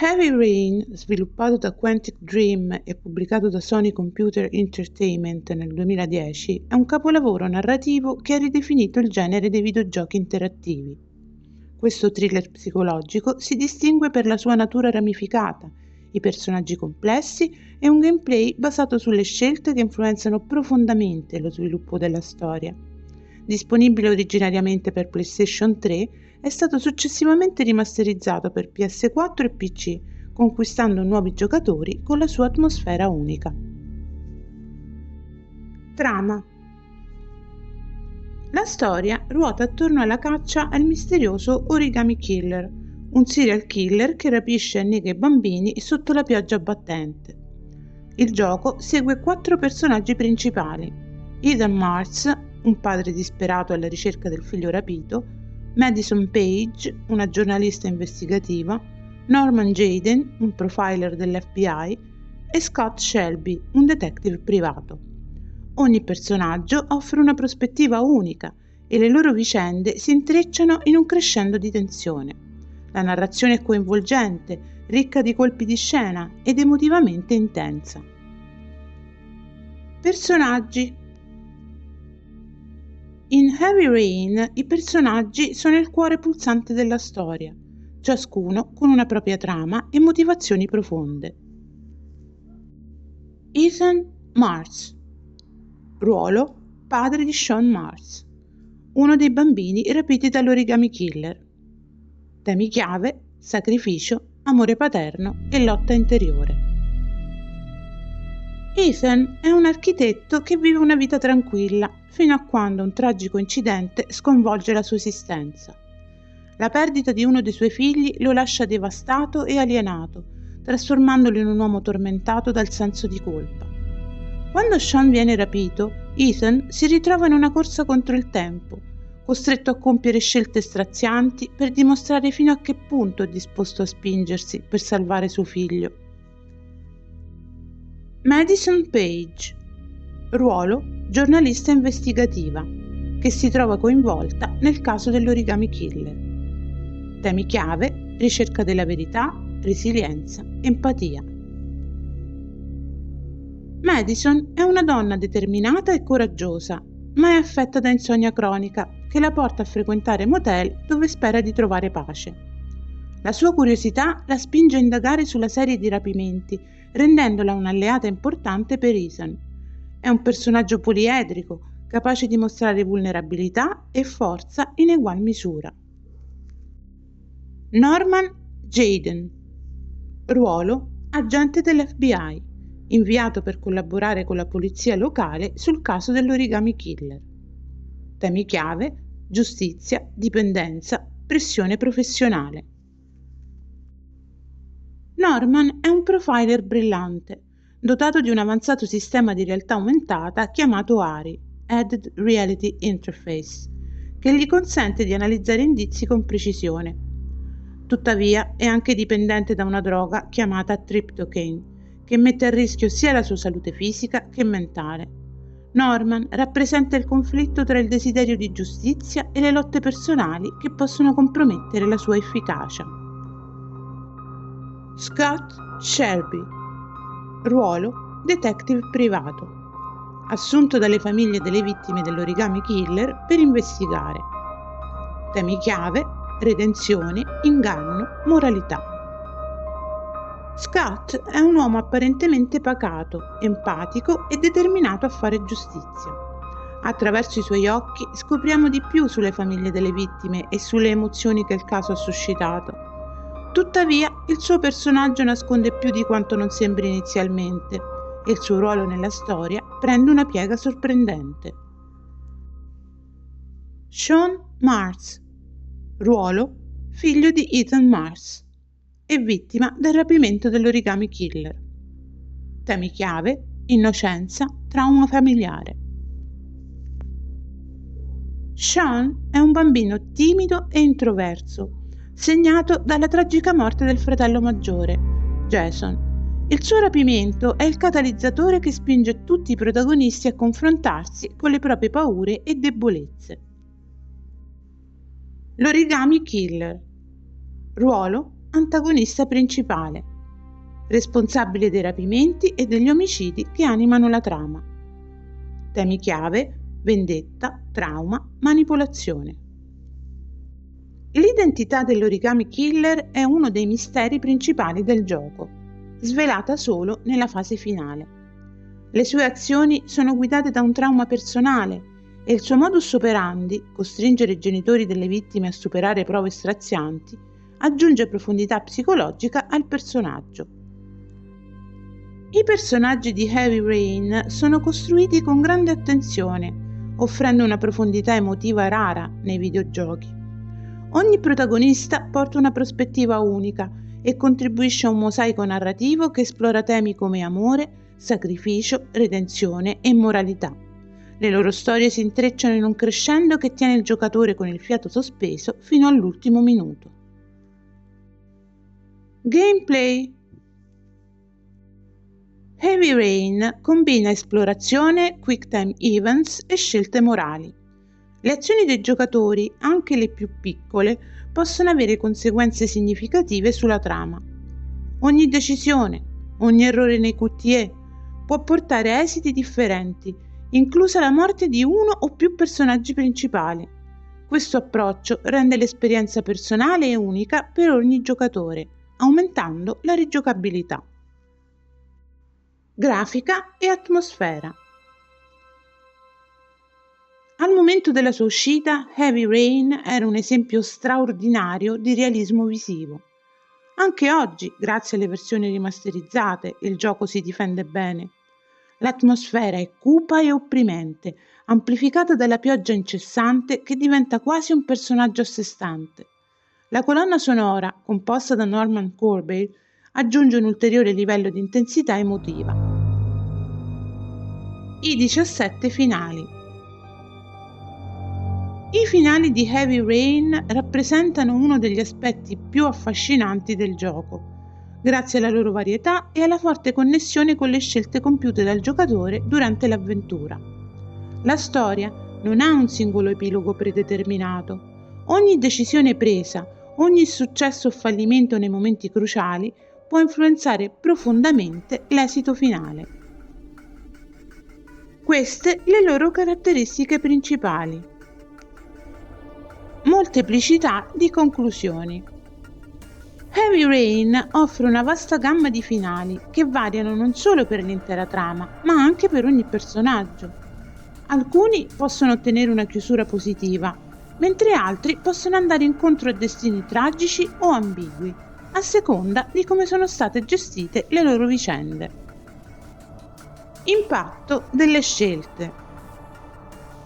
Heavy Rain, sviluppato da Quantic Dream e pubblicato da Sony Computer Entertainment nel 2010, è un capolavoro narrativo che ha ridefinito il genere dei videogiochi interattivi. Questo thriller psicologico si distingue per la sua natura ramificata, i personaggi complessi e un gameplay basato sulle scelte che influenzano profondamente lo sviluppo della storia. Disponibile originariamente per PlayStation 3, è stato successivamente rimasterizzato per PS4 e PC, conquistando nuovi giocatori con la sua atmosfera unica. Trama. La storia ruota attorno alla caccia al misterioso Origami Killer, un serial killer che rapisce e nega i bambini sotto la pioggia battente. Il gioco segue 4 personaggi principali: Ethan Mars, un padre disperato alla ricerca del figlio rapito, Madison Page, una giornalista investigativa, Norman Jayden, un profiler dell'FBI, e Scott Shelby, un detective privato. Ogni personaggio offre una prospettiva unica e le loro vicende si intrecciano in un crescendo di tensione. La narrazione è coinvolgente, ricca di colpi di scena ed emotivamente intensa. Personaggi. In Heavy Rain i personaggi sono il cuore pulsante della storia, ciascuno con una propria trama e motivazioni profonde. Ethan Mars. Ruolo: padre di Sean Mars, uno dei bambini rapiti dall'Origami Killer. Temi chiave: sacrificio, amore paterno e lotta interiore. Ethan è un architetto che vive una vita tranquilla fino a quando un tragico incidente sconvolge la sua esistenza. La perdita di uno dei suoi figli lo lascia devastato e alienato, trasformandolo in un uomo tormentato dal senso di colpa. Quando Sean viene rapito, Ethan si ritrova in una corsa contro il tempo, costretto a compiere scelte strazianti per dimostrare fino a che punto è disposto a spingersi per salvare suo figlio. Madison Page. Ruolo: giornalista investigativa, che si trova coinvolta nel caso dell'Origami Killer. Temi chiave: ricerca della verità, resilienza, empatia. Madison è una donna determinata e coraggiosa, ma è affetta da insonnia cronica che la porta a frequentare motel dove spera di trovare pace. La sua curiosità la spinge a indagare sulla serie di rapimenti, rendendola un'alleata importante per Ethan. È un personaggio poliedrico, capace di mostrare vulnerabilità e forza in egual misura. Norman Jayden. Ruolo: agente dell'FBI, inviato per collaborare con la polizia locale sul caso dell'Origami Killer. Temi chiave: giustizia, dipendenza, pressione professionale. Norman è un profiler brillante, dotato di un avanzato sistema di realtà aumentata chiamato ARI, Added Reality Interface, che gli consente di analizzare indizi con precisione. Tuttavia è anche dipendente da una droga chiamata Triptocane, che mette a rischio sia la sua salute fisica che mentale. Norman rappresenta il conflitto tra il desiderio di giustizia e le lotte personali che possono compromettere la sua efficacia. Scott Shelby. Ruolo: detective privato, assunto dalle famiglie delle vittime dell'Origami Killer per investigare. Temi chiave: redenzione, inganno, moralità. Scott è un uomo apparentemente pacato, empatico e determinato a fare giustizia. Attraverso i suoi occhi scopriamo di più sulle famiglie delle vittime e sulle emozioni che il caso ha suscitato. Tuttavia, il suo personaggio nasconde più di quanto non sembri inizialmente e il suo ruolo nella storia prende una piega sorprendente. Sean Mars. Ruolo: figlio di Ethan Mars e vittima del rapimento dell'Origami Killer. Temi chiave: innocenza, trauma familiare. Sean è un bambino timido e introverso, segnato dalla tragica morte del fratello maggiore, Jason. Il suo rapimento è il catalizzatore che spinge tutti i protagonisti a confrontarsi con le proprie paure e debolezze. L'Origami Killer. Ruolo: antagonista principale, responsabile dei rapimenti e degli omicidi che animano la trama. Temi chiave: vendetta, trauma, manipolazione. L'identità dell'Origami Killer è uno dei misteri principali del gioco, svelata solo nella fase finale. Le sue azioni sono guidate da un trauma personale e il suo modus operandi, costringere i genitori delle vittime a superare prove strazianti, aggiunge profondità psicologica al personaggio. I personaggi di Heavy Rain sono costruiti con grande attenzione, offrendo una profondità emotiva rara nei videogiochi. Ogni protagonista porta una prospettiva unica e contribuisce a un mosaico narrativo che esplora temi come amore, sacrificio, redenzione e moralità. Le loro storie si intrecciano in un crescendo che tiene il giocatore con il fiato sospeso fino all'ultimo minuto. Gameplay. Heavy Rain combina esplorazione, quick time events e scelte morali. Le azioni dei giocatori, anche le più piccole, possono avere conseguenze significative sulla trama. Ogni decisione, ogni errore nei QTE può portare a esiti differenti, inclusa la morte di uno o più personaggi principali. Questo approccio rende l'esperienza personale e unica per ogni giocatore, aumentando la rigiocabilità. Grafica e atmosfera. Al momento della sua uscita, Heavy Rain era un esempio straordinario di realismo visivo. Anche oggi, grazie alle versioni rimasterizzate, il gioco si difende bene. L'atmosfera è cupa e opprimente, amplificata dalla pioggia incessante che diventa quasi un personaggio a sé stante. La colonna sonora, composta da Norman Corbeil, aggiunge un ulteriore livello di intensità emotiva. I 17 finali. I finali di Heavy Rain rappresentano uno degli aspetti più affascinanti del gioco, grazie alla loro varietà e alla forte connessione con le scelte compiute dal giocatore durante l'avventura. La storia non ha un singolo epilogo predeterminato. Ogni decisione presa, ogni successo o fallimento nei momenti cruciali può influenzare profondamente l'esito finale. Queste le loro caratteristiche principali. Molteplicità di conclusioni. Heavy Rain offre una vasta gamma di finali che variano non solo per l'intera trama, ma anche per ogni personaggio. Alcuni possono ottenere una chiusura positiva, mentre altri possono andare incontro a destini tragici o ambigui, a seconda di come sono state gestite le loro vicende. Impatto delle scelte.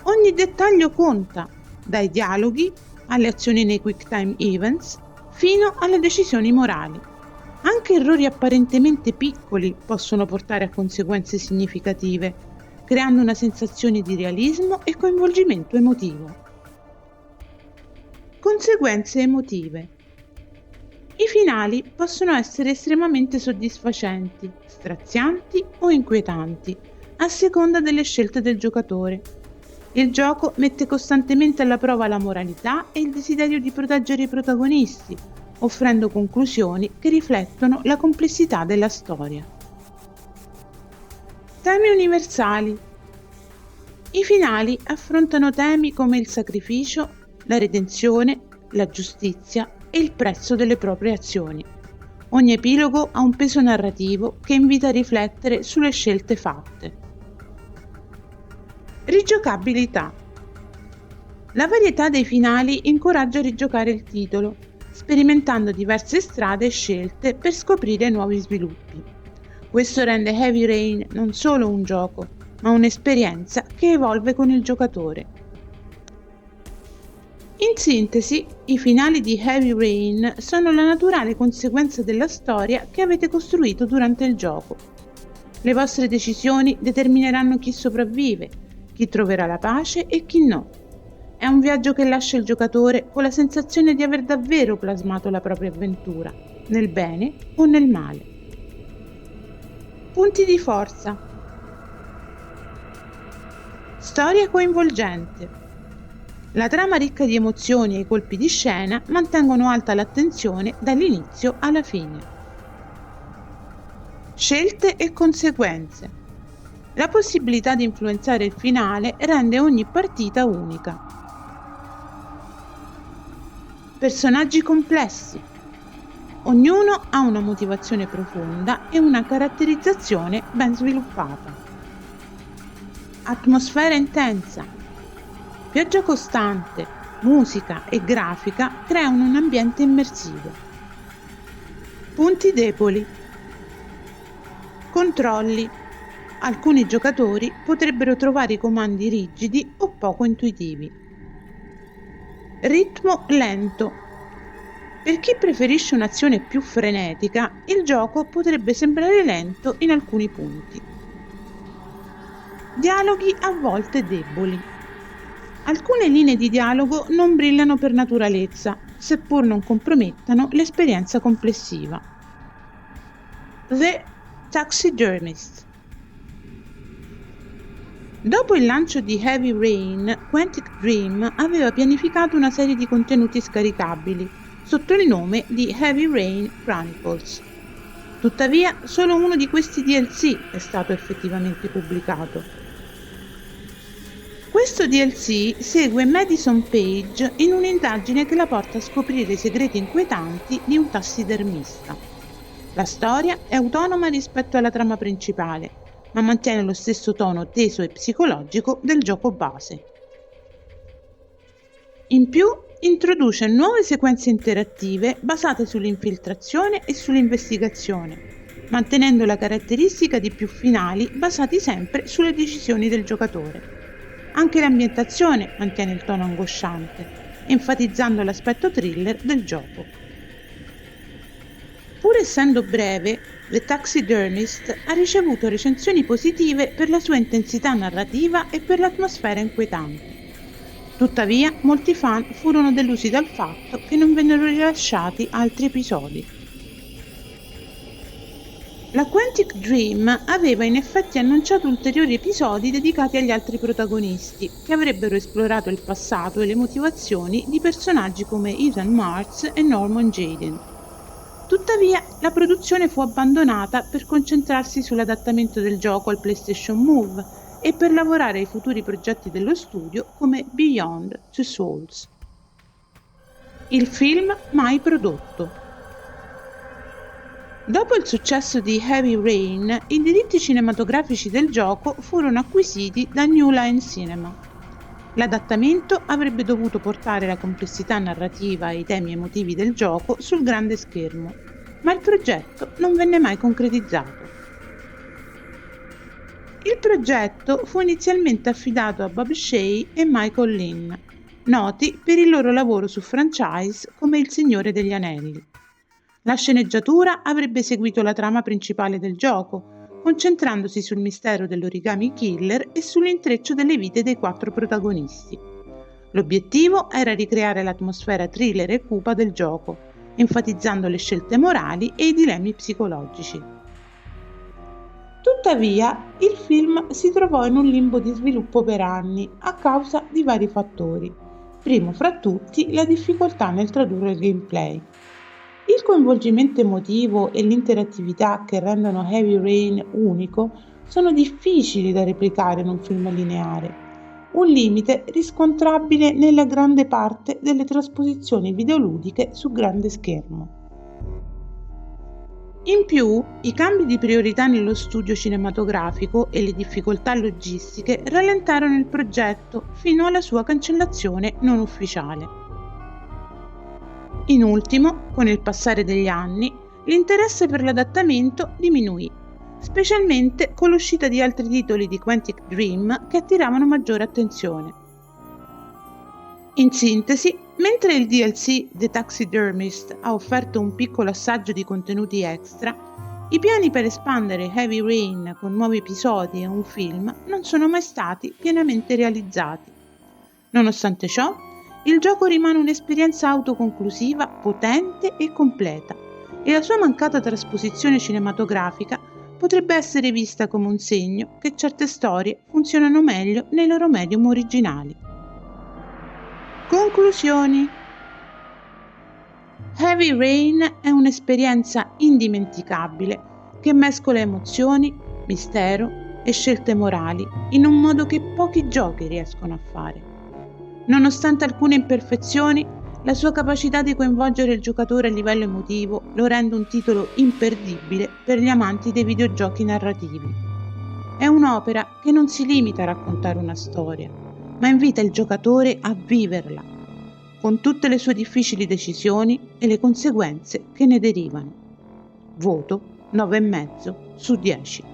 Ogni dettaglio conta, dai dialoghi alle azioni nei quick time events fino alle decisioni morali. Anche errori apparentemente piccoli possono portare a conseguenze significative, creando una sensazione di realismo e coinvolgimento emotivo. Conseguenze emotive. I finali possono essere estremamente soddisfacenti, strazianti o inquietanti, a seconda delle scelte del giocatore. Il gioco mette costantemente alla prova la moralità e il desiderio di proteggere i protagonisti, offrendo conclusioni che riflettono la complessità della storia. Temi universali. I finali affrontano temi come il sacrificio, la redenzione, la giustizia e il prezzo delle proprie azioni. Ogni epilogo ha un peso narrativo che invita a riflettere sulle scelte fatte. Rigiocabilità. La varietà dei finali incoraggia a rigiocare il titolo, sperimentando diverse strade e scelte per scoprire nuovi sviluppi. Questo rende Heavy Rain non solo un gioco, ma un'esperienza che evolve con il giocatore. In sintesi, i finali di Heavy Rain sono la naturale conseguenza della storia che avete costruito durante il gioco. Le vostre decisioni determineranno chi sopravvive, chi troverà la pace e chi no. È un viaggio che lascia il giocatore con la sensazione di aver davvero plasmato la propria avventura, nel bene o nel male. Punti di forza. Storia coinvolgente. La trama ricca di emozioni e i colpi di scena mantengono alta l'attenzione dall'inizio alla fine. Scelte e conseguenze. La possibilità di influenzare il finale rende ogni partita unica. Personaggi complessi. Ognuno ha una motivazione profonda e una caratterizzazione ben sviluppata. Atmosfera intensa. Pioggia costante, musica e grafica creano un ambiente immersivo. Punti deboli. Controlli. Alcuni giocatori potrebbero trovare i comandi rigidi o poco intuitivi. Ritmo lento. Per chi preferisce un'azione più frenetica, il gioco potrebbe sembrare lento in alcuni punti. Dialoghi a volte deboli. Alcune linee di dialogo non brillano per naturalezza, seppur non compromettano l'esperienza complessiva. The Taxidermist. Dopo il lancio di Heavy Rain, Quantic Dream aveva pianificato una serie di contenuti scaricabili sotto il nome di Heavy Rain Chronicles. Tuttavia, solo uno di questi DLC è stato effettivamente pubblicato. Questo DLC segue Madison Page in un'indagine che la porta a scoprire i segreti inquietanti di un tassidermista. La storia è autonoma rispetto alla trama principale, ma mantiene lo stesso tono teso e psicologico del gioco base. In più, introduce nuove sequenze interattive basate sull'infiltrazione e sull'investigazione, mantenendo la caratteristica di più finali basati sempre sulle decisioni del giocatore. Anche l'ambientazione mantiene il tono angosciante, enfatizzando l'aspetto thriller del gioco. Pur essendo breve, The Taxidermist ha ricevuto recensioni positive per la sua intensità narrativa e per l'atmosfera inquietante. Tuttavia, molti fan furono delusi dal fatto che non vennero rilasciati altri episodi. La Quantic Dream aveva in effetti annunciato ulteriori episodi dedicati agli altri protagonisti, che avrebbero esplorato il passato e le motivazioni di personaggi come Ethan Marks e Norman Jayden. Tuttavia, la produzione fu abbandonata per concentrarsi sull'adattamento del gioco al PlayStation Move e per lavorare ai futuri progetti dello studio come Beyond Two Souls. Il film mai prodotto. Dopo il successo di Heavy Rain, i diritti cinematografici del gioco furono acquisiti da New Line Cinema. L'adattamento avrebbe dovuto portare la complessità narrativa e i temi emotivi del gioco sul grande schermo, ma il progetto non venne mai concretizzato. Il progetto fu inizialmente affidato a Bob Shaye e Michael Lynn, noti per il loro lavoro su franchise come Il Signore degli Anelli. La sceneggiatura avrebbe seguito la trama principale del gioco, concentrandosi sul mistero dell'Origami Killer e sull'intreccio delle vite dei 4 protagonisti. L'obiettivo era ricreare l'atmosfera thriller e cupa del gioco, enfatizzando le scelte morali e i dilemmi psicologici. Tuttavia, il film si trovò in un limbo di sviluppo per anni a causa di vari fattori, primo fra tutti la difficoltà nel tradurre il gameplay. Il coinvolgimento emotivo e l'interattività che rendono Heavy Rain unico sono difficili da replicare in un film lineare, un limite riscontrabile nella grande parte delle trasposizioni videoludiche su grande schermo. In più, i cambi di priorità nello studio cinematografico e le difficoltà logistiche rallentarono il progetto fino alla sua cancellazione non ufficiale. In ultimo, con il passare degli anni, l'interesse per l'adattamento diminuì, specialmente con l'uscita di altri titoli di Quantic Dream che attiravano maggiore attenzione. In sintesi, mentre il DLC The Taxidermist ha offerto un piccolo assaggio di contenuti extra, i piani per espandere Heavy Rain con nuovi episodi e un film non sono mai stati pienamente realizzati. Nonostante ciò, il gioco rimane un'esperienza autoconclusiva, potente e completa, e la sua mancata trasposizione cinematografica potrebbe essere vista come un segno che certe storie funzionano meglio nei loro medium originali. Conclusioni. Heavy Rain è un'esperienza indimenticabile che mescola emozioni, mistero e scelte morali in un modo che pochi giochi riescono a fare. Nonostante alcune imperfezioni, la sua capacità di coinvolgere il giocatore a livello emotivo lo rende un titolo imperdibile per gli amanti dei videogiochi narrativi. È un'opera che non si limita a raccontare una storia, ma invita il giocatore a viverla, con tutte le sue difficili decisioni e le conseguenze che ne derivano. Voto 9,5 su 10.